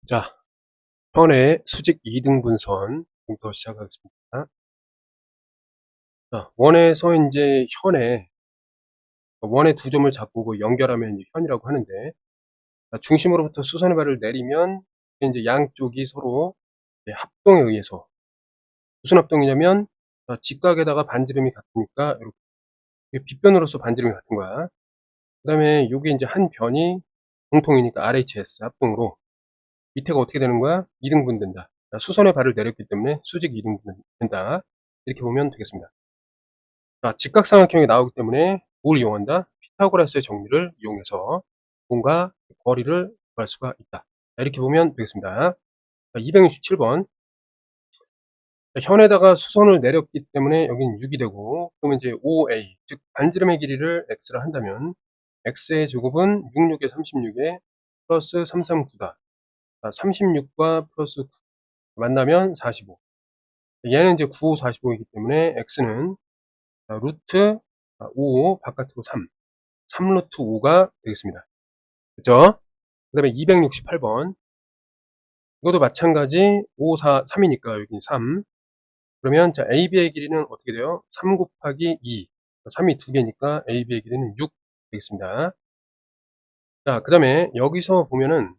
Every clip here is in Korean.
자, 현의 수직 이등분선부터 시작하겠습니다. 자, 원에서 이제 원의 두 점을 잡고 그 연결하면 이제 현이라고 하는데, 자, 중심으로부터 수선의 발을 내리면 이제 양쪽이 서로 이제 합동에 의해서 무슨 합동이냐면, 자, 직각에다가 반지름이 같으니까 이렇게 빗변으로서 반지름이 같은 거야. 그다음에 요게 이제 한 변이 공통이니까 RHS 합동으로 밑에가 어떻게 되는 거야? 이등분 된다. 자, 수선의 발을 내렸기 때문에 수직 이등분 된다. 이렇게 보면 되겠습니다. 자, 직각삼각형이 나오기 때문에 뭘 이용한다? 피타고라스의 정리를 이용해서 공과 거리를 구할 수가 있다. 자, 이렇게 보면 되겠습니다. 267번. 현에다가 수선을 내렸기 때문에 여기는 6이 되고, 그러면 이제 OA, 즉 반지름의 길이를 x라 한다면 x의 제곱은 66에 36에 플러스 339다. 36과 플러스 9 만나면 45. 얘는 이제 9, 45이기 때문에 x는 루트 5 바깥으로 3 루트 5가 되겠습니다. 그죠? 그 다음에 268번. 이것도 마찬가지 5, 4, 3이니까 여기 3. 그러면 자, AB의 길이는 어떻게 돼요? 3 곱하기 2. 3이 2개니까 AB의 길이는 6 되겠습니다. 자, 그 다음에 여기서 보면은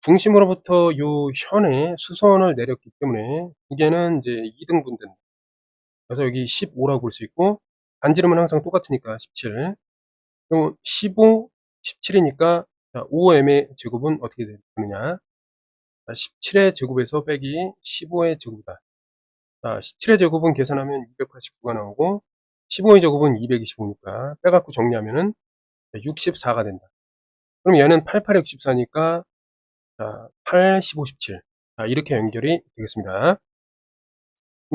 중심으로부터 요 현에 수선을 내렸기 때문에 두 개는 이제 2등분 된다. 그래서 여기 15라고 볼 수 있고, 반지름은 항상 똑같으니까 17. 그럼 15, 17이니까 5m의 제곱은 어떻게 되느냐? 17의 제곱에서 빼기 15의 제곱이다. 17의 제곱은 계산하면 289가 나오고 15의 제곱은 225니까 빼갖고 정리하면은 64가 된다. 그럼 얘는 88에 64니까 8, 15, 17. 이렇게 연결이 되겠습니다.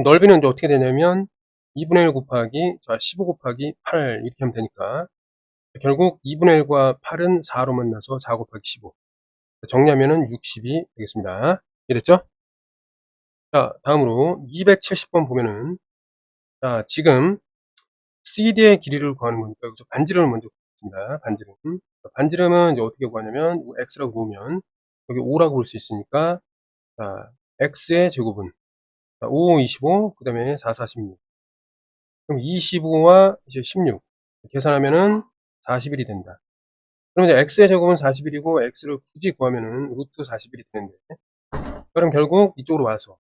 넓이는 이제 어떻게 되냐면 2분의 1 곱하기 15 곱하기 8 이렇게 하면 되니까 결국 2분의 1과 8은 4로 만나서 4 곱하기 15. 정리하면은 60이 되겠습니다. 이랬죠? 자, 다음으로 270번 보면은, 자, 지금 CD의 길이를 구하는 거니까 여기서 반지름을 먼저 구하겠습니다. 반지름. 반지름은 이제 어떻게 구하냐면 x라고 놓으면 여기 5라고 볼 수 있으니까, 자, x의 제곱은 5, 25, 그 다음에 4, 46. 그럼 25와 이제 16 계산하면은 41이 된다. 그럼 이제 x의 제곱은 41이고 x를 굳이 구하면은 루트 41이 되는데, 그럼 결국 이쪽으로 와서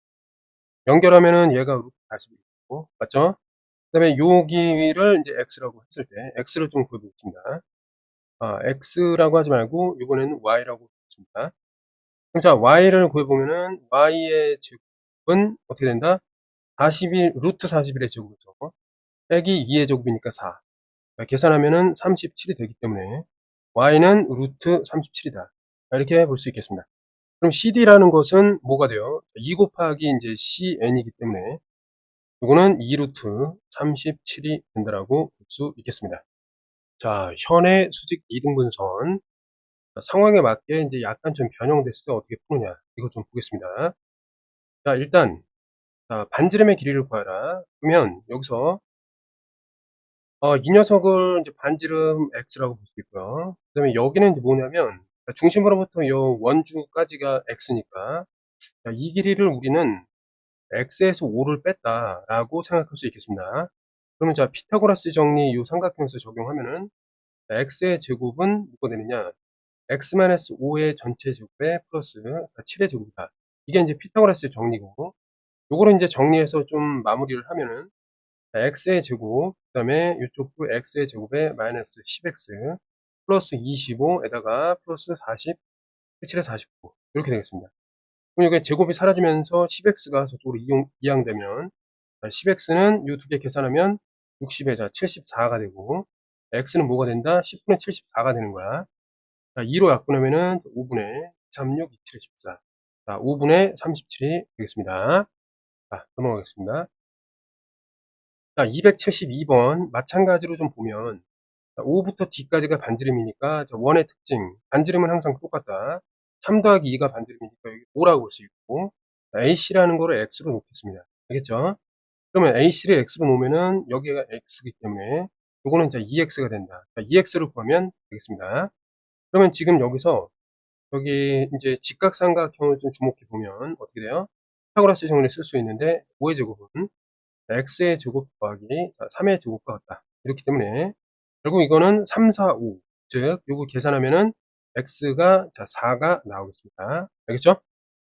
연결하면은 얘가 루트 41이고, 맞죠? 그 다음에 요 길이를 이제 x라고 했을 때 x를 좀 구해보겠습니다. x라고 하지 말고 이번에는 y라고 했습니다. 그럼 자, y를 구해보면은 y의 제곱은 어떻게 된다? 41 루트 41의 제곱에서 빼기 2의 제곱이니까 4. 계산하면은 37이 되기 때문에 y는 루트 37이다. 이렇게 볼 수 있겠습니다. 그럼 CD라는 것은 뭐가 돼요? 2 곱하기 이제 CN이기 때문에 이거는 2루트 37이 된다라고 볼 수 있겠습니다. 자, 현의 수직 이등분선. 상황에 맞게 이제 약간 좀 변형됐을 때 어떻게 푸느냐. 이거 좀 보겠습니다. 자, 일단, 자, 반지름의 길이를 구하라. 그러면 여기서, 이 녀석을 이제 반지름 x라고 볼 수 있고요. 그 다음에 여기는 이제 뭐냐면, 중심으로부터 요 원주까지가 x니까, 자, 이 길이를 우리는 x에서 5를 뺐다라고 생각할 수 있겠습니다. 그러면 자, 피타고라스 정리 이 삼각형에서 적용하면은 x의 제곱은 뭐가 되느냐? x-5의 전체 제곱에 플러스 7의 제곱이다. 이게 이제 피타고라스의 정리고, 요거를 이제 정리해서 좀 마무리를 하면은 x의 제곱, 그다음에 이쪽도 x의 제곱에 마이너스 10x 플러스 25에다가 플러스 40, 7에 49 이렇게 되겠습니다. 그럼 이게 제곱이 사라지면서 10x가 저쪽으로 이양되면 10x는 이 두 개 계산하면 60에 74가 되고 x는 뭐가 된다? 10분의 74가 되는 거야. 자, 2로 약분하면은 5분의 36, 27에 14. 자, 5분의 37이 되겠습니다. 자, 넘어가겠습니다. 자, 272번 마찬가지로 좀 보면 5부터 D까지가 반지름이니까 원의 특징 반지름은 항상 똑같다. 3 더하기 2가 반지름이니까 여기 5라고 볼 수 있고 AC라는 거를 X로 놓겠습니다. 알겠죠? 그러면 AC를 X로 놓으면은 여기가 X이기 때문에 요거는 이제 2X가 된다. 자, 2X를 구하면 되겠습니다. 그러면 지금 여기서 여기 이제 직각삼각형을 좀 주목해 보면 어떻게 돼요? 피타고라스 정리를 쓸 수 있는데 5의 제곱은 x의 제곱 더하기 3의 제곱과 같다. 이렇기 때문에 결국 이거는 3, 4, 5. 즉 요거 계산하면은 x가 4가 나오겠습니다. 알겠죠?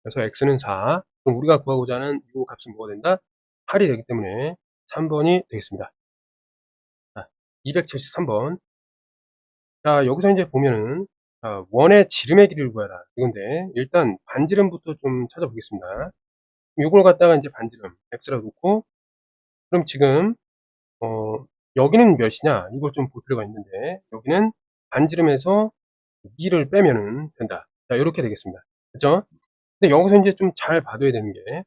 그래서 x는 4. 그럼 우리가 구하고자 하는 요 값은 뭐가 된다? 8이 되기 때문에 3번이 되겠습니다. 자, 273번. 자, 여기서 이제 보면은 원의 지름의 길이를 구하라 이건데 일단 반지름부터 좀 찾아보겠습니다. 요걸 갖다가 이제 반지름 x라고 놓고 그럼 지금 여기는 몇이냐 이걸 좀 볼 필요가 있는데 여기는 반지름에서 2를 빼면은 된다. 자, 요렇게 되겠습니다. 그죠? 근데 여기서 이제 좀 잘 봐둬야 되는 게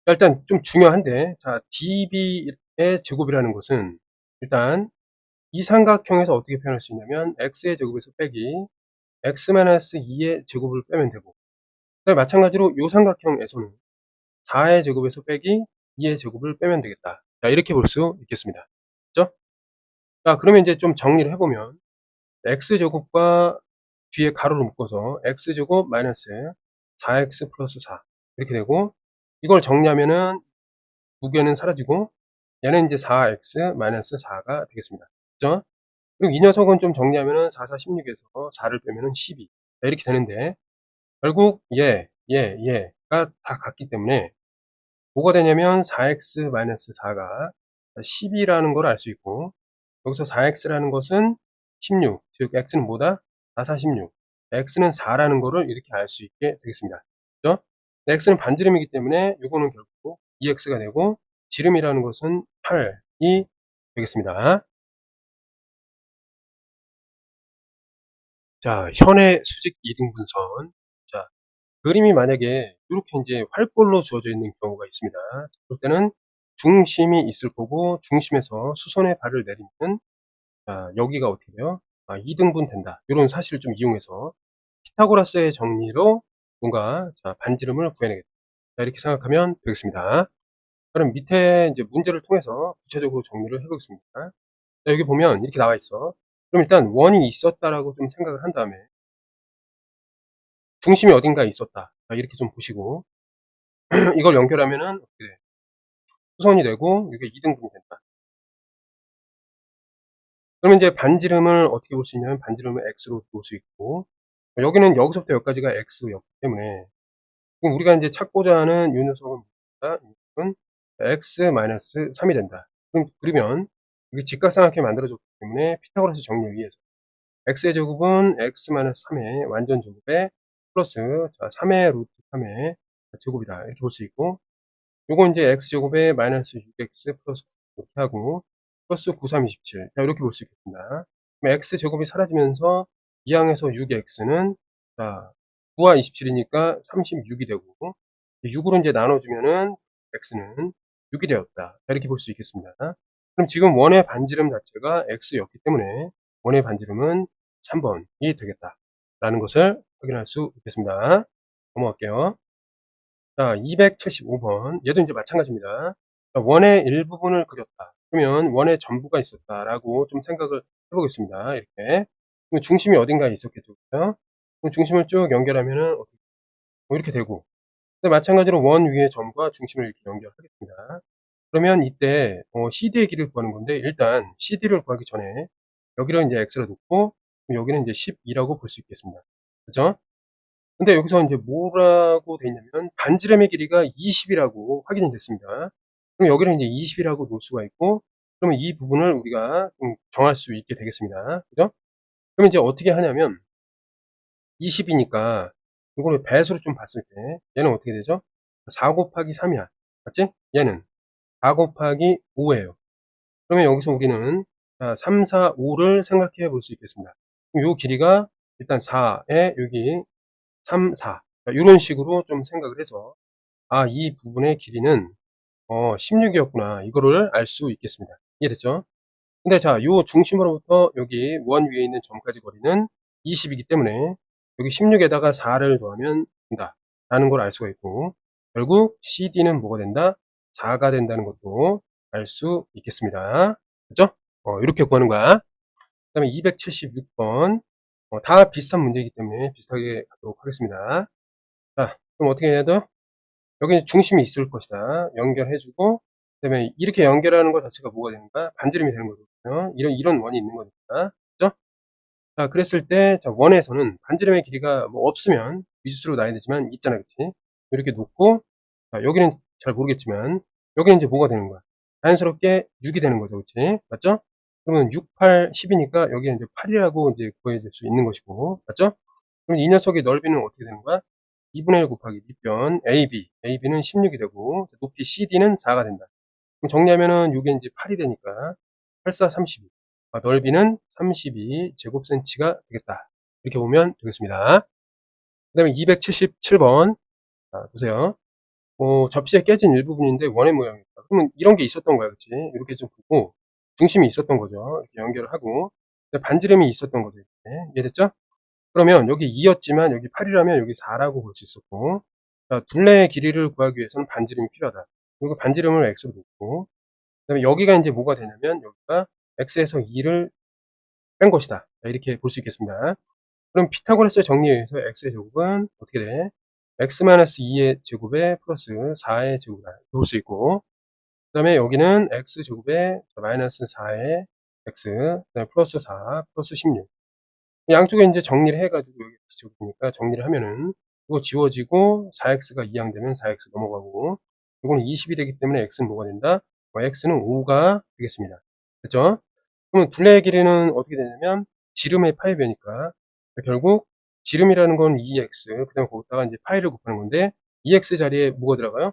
일단 좀 중요한데 자, DB의 제곱이라는 것은 일단 이 삼각형에서 어떻게 표현할 수 있냐면 x의 제곱에서 빼기 x-2의 제곱을 빼면 되고 마찬가지로 요 삼각형에서는 4의 제곱에서 빼기 2의 제곱을 빼면 되겠다. 자, 이렇게 볼 수 있겠습니다. 그죠? 자, 그러면 이제 좀 정리를 해보면 x제곱과 뒤에 가로를 묶어서 x제곱 마이너스 4x 플러스 4 이렇게 되고 이걸 정리하면은 무게는 사라지고 얘는 이제 4x 마이너스 4가 되겠습니다. 그죠? 그리고 이 녀석은 좀 정리하면은 4, 4, 16에서 4를 빼면은 12 자, 이렇게 되는데 결국 얘가 다 같기 때문에 뭐가 되냐면 4x-4가 10이라는 걸 알 수 있고 여기서 4x라는 것은 16, 즉 x는 뭐다? 4, 4, 16. x는 4라는 거를 이렇게 알 수 있게 되겠습니다. 그죠? x는 반지름이기 때문에 이거는 결국 2x가 되고 지름이라는 것은 8이 되겠습니다. 자, 현의 수직 이등분선. 자, 그림이 만약에 이렇게 이제 활골로 주어져 있는 경우가 있습니다. 그럴 때는 중심이 있을 거고 중심에서 수선의 발을 내리면 여기가 어떻게 돼요? 2등분 된다. 이런 사실을 좀 이용해서 피타고라스의 정리로 뭔가 반지름을 구해내겠다. 자, 이렇게 생각하면 되겠습니다. 그럼 밑에 이제 문제를 통해서 구체적으로 정리를 해보겠습니다. 자, 여기 보면 이렇게 나와 있어. 그럼 일단 원이 있었다라고 좀 생각을 한 다음에 중심이 어딘가에 있었다. 자, 이렇게 좀 보시고 이걸 연결하면은 어떻게 돼? 수선이 되고 이게 2등분이 된다. 그러면 이제 반지름을 어떻게 볼 수 있냐면 반지름을 x로 볼 수 있고 여기는 여기서부터 여기까지가 x였기 때문에 그럼 우리가 이제 찾고자 하는 이 녀석은 뭐다? 이건 x-3이 된다. 그러면 여기 직각삼각형이 만들어졌기 때문에 피타고라스 정리에 의해서 x의 제곱은 x-3의 완전 제곱에 플러스 3의 루트 3의 제곱이다. 이렇게 볼 수 있고 요거 이제 x제곱에 마이너스 6x 플러스 9 이렇게 하고 플러스 9, 3, 27 자, 이렇게 볼 수 있겠습니다. 그럼 x제곱이 사라지면서 2항에서 6x는 자 9와 27이니까 36이 되고 6으로 이제 나눠주면은 x는 6이 되었다. 자, 이렇게 볼 수 있겠습니다. 그럼 지금 원의 반지름 자체가 x였기 때문에 원의 반지름은 3번이 되겠다. 라는 것을 확인할 수 있겠습니다. 넘어갈게요. 자, 275번. 얘도 이제 마찬가지입니다. 원의 일부분을 그렸다. 그러면 원의 전부가 있었다라고 좀 생각을 해보겠습니다. 이렇게. 중심이 어딘가에 있었겠죠. 그죠? 중심을 쭉 연결하면은 이렇게 되고. 마찬가지로 원 위의 점과 중심을 이렇게 연결하겠습니다. 그러면 이때 CD의 길이를 구하는 건데 일단 CD를 구하기 전에 여기를 이제 X로 놓고 여기는 이제 12라고 볼 수 있겠습니다. 그죠? 근데 여기서 이제 뭐라고 돼 있냐면 반지름의 길이가 20이라고 확인이 됐습니다. 그럼 여기는 이제 20이라고 놓을 수가 있고 그러면 이 부분을 우리가 좀 정할 수 있게 되겠습니다. 그죠? 그럼 이제 어떻게 하냐면 20이니까 이거를 배수로 좀 봤을 때 얘는 어떻게 되죠? 4 곱하기 3이야. 맞지? 얘는 4 곱하기 5예요. 그러면 여기서 우리는 3, 4, 5를 생각해 볼 수 있겠습니다. 그럼 요 길이가 일단 4에 여기 3, 4 이런 식으로 좀 생각을 해서 이 부분의 길이는 16이었구나 이거를 알 수 있겠습니다. 이해됐죠? 근데 자, 요 중심으로부터 여기 원 위에 있는 점까지 거리는 20이기 때문에 여기 16에다가 4를 더하면 된다 라는 걸 알 수가 있고 결국 CD는 뭐가 된다? 4가 된다는 것도 알 수 있겠습니다. 그죠? 이렇게 구하는 거야. 그 다음에 276번 다 비슷한 문제이기 때문에 비슷하게 가도록 하겠습니다. 자, 그럼 어떻게 해야 돼? 여기 중심이 있을 것이다. 연결해 주고, 그다음에 이렇게 연결하는 것 자체가 뭐가 되는가? 반지름이 되는 거거든요. 이런 원이 있는 거니까. 그죠? 자, 그랬을 때, 자, 원에서는 반지름의 길이가 뭐 없으면 미지수로 놔야 되지만 있잖아, 그치? 이렇게 놓고, 자, 여기는 잘 모르겠지만, 여기는 이제 뭐가 되는 거야? 자연스럽게 6이 되는 거죠, 그치? 맞죠? 그러면 6, 8, 10이니까 여기는 이제 8이라고 이제 구해질 수 있는 것이고, 맞죠? 그럼 이 녀석의 넓이는 어떻게 되는 거야? 2분의 1 곱하기 밑변 AB, AB는 16이 되고, 높이 CD는 4가 된다. 그럼 정리하면은 이게 이제 8이 되니까 8, 4, 32. 넓이는 32 제곱센치가 되겠다. 이렇게 보면 되겠습니다. 그 다음에 277번. 자, 보세요. 접시에 깨진 일부분인데 원의 모양이다. 그러면 이런 게 있었던 거야, 그치? 이렇게 좀 보고, 중심이 있었던 거죠. 이렇게 연결을 하고, 반지름이 있었던 거죠. 이렇게. 이해됐죠? 그러면 여기 2였지만 여기 8이라면 여기 4라고 볼 수 있었고, 자, 둘레의 길이를 구하기 위해서는 반지름이 필요하다. 그리고 반지름을 x로 놓고, 그다음에 여기가 이제 뭐가 되냐면 여기가 x에서 2를 뺀 것이다. 자, 이렇게 볼 수 있겠습니다. 그럼 피타고라스의 정리에 의해서 x의 제곱은 어떻게 돼? x-2의 제곱에 플러스 4의 제곱이다. 볼 수 있고, 그 다음에 여기는 x 제곱에 마이너스 4의 x, 그다음에 플러스 4, 플러스 16. 양쪽에 이제 정리를 해가지고 여기 x 제곱이니까 정리를 하면은 이거 지워지고 4x가 이항되면 4x 넘어가고, 이거는 20이 되기 때문에 x는 뭐가 된다? x는 5가 되겠습니다. 됐죠? 그러면 둘레의 길이는 어떻게 되냐면 지름의 파이 배니까 결국 지름이라는 건 2x, 그 다음에 거기다가 이제 파이를 곱하는 건데 2x 자리에 뭐가 들어가요?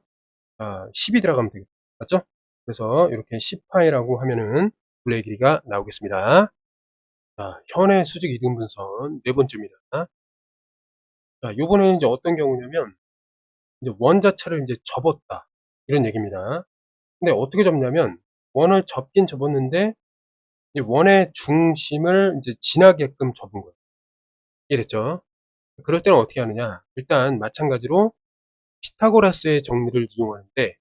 10이 들어가면 되겠죠. 맞죠? 그래서 이렇게 10파이라고 하면은 둘레의 길이가 나오겠습니다. 자, 현의 수직 이등분선 네 번째입니다. 자, 요번에는 이제 어떤 경우냐면 이제 원 자체를 이제 접었다, 이런 얘기입니다. 근데 어떻게 접냐면 원을 접긴 접었는데 이 원의 중심을 이제 지나게끔 접은 거예요. 이해됐죠? 그럴 때는 어떻게 하느냐? 일단 마찬가지로 피타고라스의 정리를 이용하는데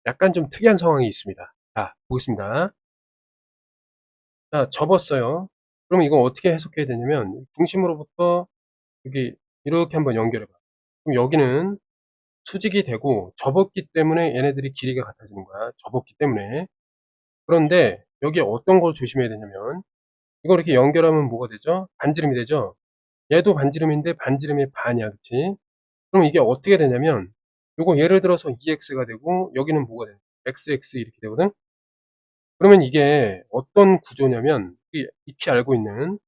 약간 좀 특이한 상황이 있습니다. 자, 보겠습니다. 자, 접었어요. 그럼 이거 어떻게 해석해야 되냐면 중심으로부터 여기 이렇게 한번 연결해 봐. 그럼 여기는 수직이 되고 접었기 때문에 얘네들이 길이가 같아지는 거야. 접었기 때문에. 그런데 여기에 어떤 걸 조심해야 되냐면 이거 이렇게 연결하면 뭐가 되죠? 반지름이 되죠? 얘도 반지름인데 반지름의 반이야. 그치? 그럼 이게 어떻게 되냐면 요거 예를 들어서 2x가 되고 여기는 뭐가 되냐? xx 이렇게 되거든? 그러면 이게 어떤 구조냐면 익히 알고 있는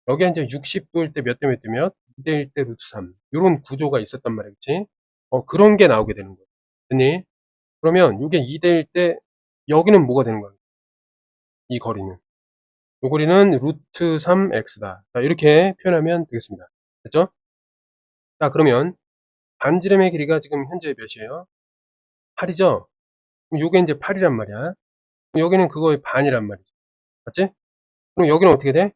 여기가 이제 60도일 때 몇 대 몇 대 몇? 2대 1 대 루트 3. 요런 구조가 있었단 말이야. 그치? 그런 게 나오게 되는 거야. 됐니? 그러면 요게 2대 1 때 여기는 뭐가 되는 거야? 이 거리는. 요 거리는 루트 3x다. 자, 이렇게 표현하면 되겠습니다. 됐죠? 자, 그러면 반지름의 길이가 지금 현재 몇이에요? 8이죠? 그럼 요게 이제 8이란 말이야. 여기는 그거의 반이란 말이죠. 맞지? 그럼 여기는 어떻게 돼?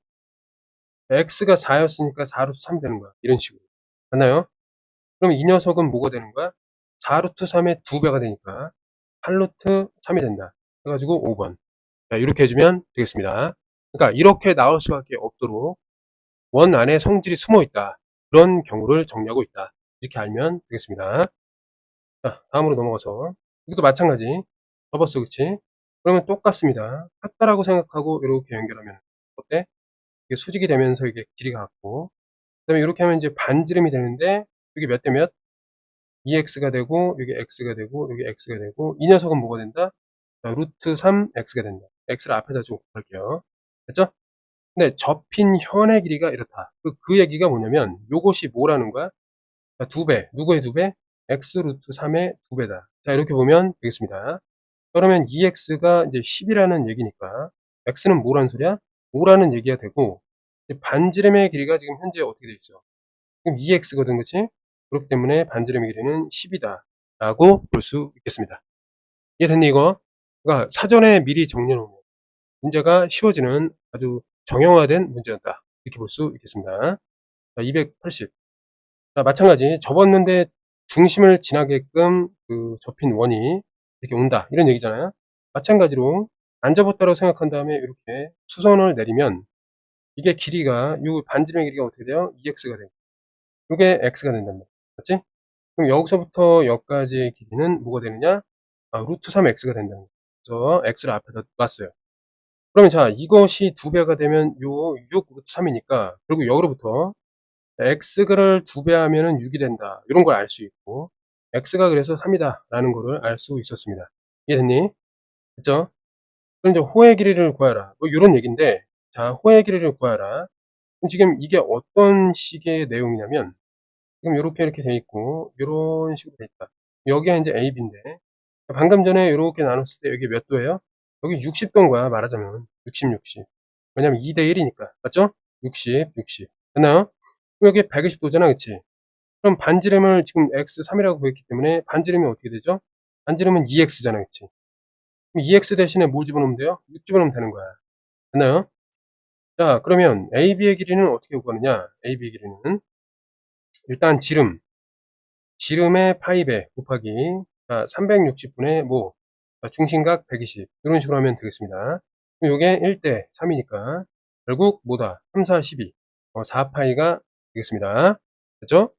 x가 4였으니까 4루트 3이 되는 거야. 이런 식으로. 맞나요? 그럼 이 녀석은 뭐가 되는 거야? 4루트 3의 2배가 되니까 8루트 3이 된다. 해가지고 5번. 자, 이렇게 해주면 되겠습니다. 그러니까 이렇게 나올 수밖에 없도록 원 안에 성질이 숨어 있다. 그런 경우를 정리하고 있다. 이렇게 알면 되겠습니다. 자, 다음으로 넘어가서 이것도 마찬가지. 접었어, 그치? 그러면 똑같습니다. 같다라고 생각하고 이렇게 연결하면 어때? 이게 수직이 되면서 이게 길이가 같고, 그 다음에 이렇게 하면 이제 반지름이 되는데 여기 몇 대 몇? 2x가 되고 여기 x가 되고 여기 x가 되고 이 녀석은 뭐가 된다? 자, 루트 3x가 된다. x를 앞에다 좀 곱할게요. 됐죠? 근데 접힌 현의 길이가 이렇다. 그 얘기가 뭐냐면 요것이 뭐라는 거야? 자, 2배. 누구의 2배? x 루트 3의 2배다. 자, 이렇게 보면 되겠습니다. 그러면 2x가 이제 10이라는 얘기니까 x는 뭐라는 소리야? 5라는 얘기가 되고, 반지름의 길이가 지금 현재 어떻게 돼 있어? 지금 2x거든, 그치? 그렇기 때문에 반지름의 길이는 10이다 라고 볼 수 있겠습니다. 이해됐니, 이거? 그러니까 사전에 미리 정리해놓으면 문제가 쉬워지는 아주 정형화된 문제였다, 이렇게 볼 수 있겠습니다. 자, 280. 자, 마찬가지 접었는데 중심을 지나게끔 접힌 원이 이렇게 온다, 이런 얘기잖아요. 마찬가지로 안 접었다고 생각한 다음에 이렇게 수선을 내리면 이게 길이가 요 반지름의 길이가 어떻게 돼요? 2x가 돼요. 요게 x가 된단 말이야. 맞지? 그럼 여기서부터 여기까지의 길이는 뭐가 되느냐? 루트 3x가 된다는 거죠. 그래서 x를 앞에다 놨어요. 그러면 자, 이것이 2배가 되면 요 6 루트 3이니까 결국 여기로부터 x를 2배 하면은 6이 된다. 이런 걸 알 수 있고, x가 그래서 3이다 라는 거를 알 수 있었습니다. 이해됐니? 됐죠? 그럼 이제 호의 길이를 구하라. 뭐 요런 얘기인데, 자, 호의 길이를 구하라. 그럼 지금 이게 어떤 식의 내용이냐면, 지금 요렇게 이렇게 돼 있고 요런 식으로 돼 있다. 여기가 이제 A, B인데 방금 전에 요렇게 나눴을 때 여기 몇 도예요? 여기 60도인 거야, 말하자면. 60, 60. 왜냐면 2대 1이니까. 맞죠? 60, 60. 됐나요? 그럼 여기 120도잖아, 그치? 그럼 반지름을 지금 x3이라고 구했기 때문에 반지름이 어떻게 되죠? 반지름은 2x잖아, 그치? 그럼 2x 대신에 뭘 집어넣으면 돼요? 6 집어넣으면 되는 거야. 됐나요? 자, 그러면 AB의 길이는 어떻게 구하느냐? AB의 길이는 일단 지름의 파이배 곱하기 360분의 뭐 중심각 120 이런 식으로 하면 되겠습니다. 그럼 요게 1대 3이니까 결국 뭐다? 3, 4, 12 4파이가 되겠습니다. 됐죠?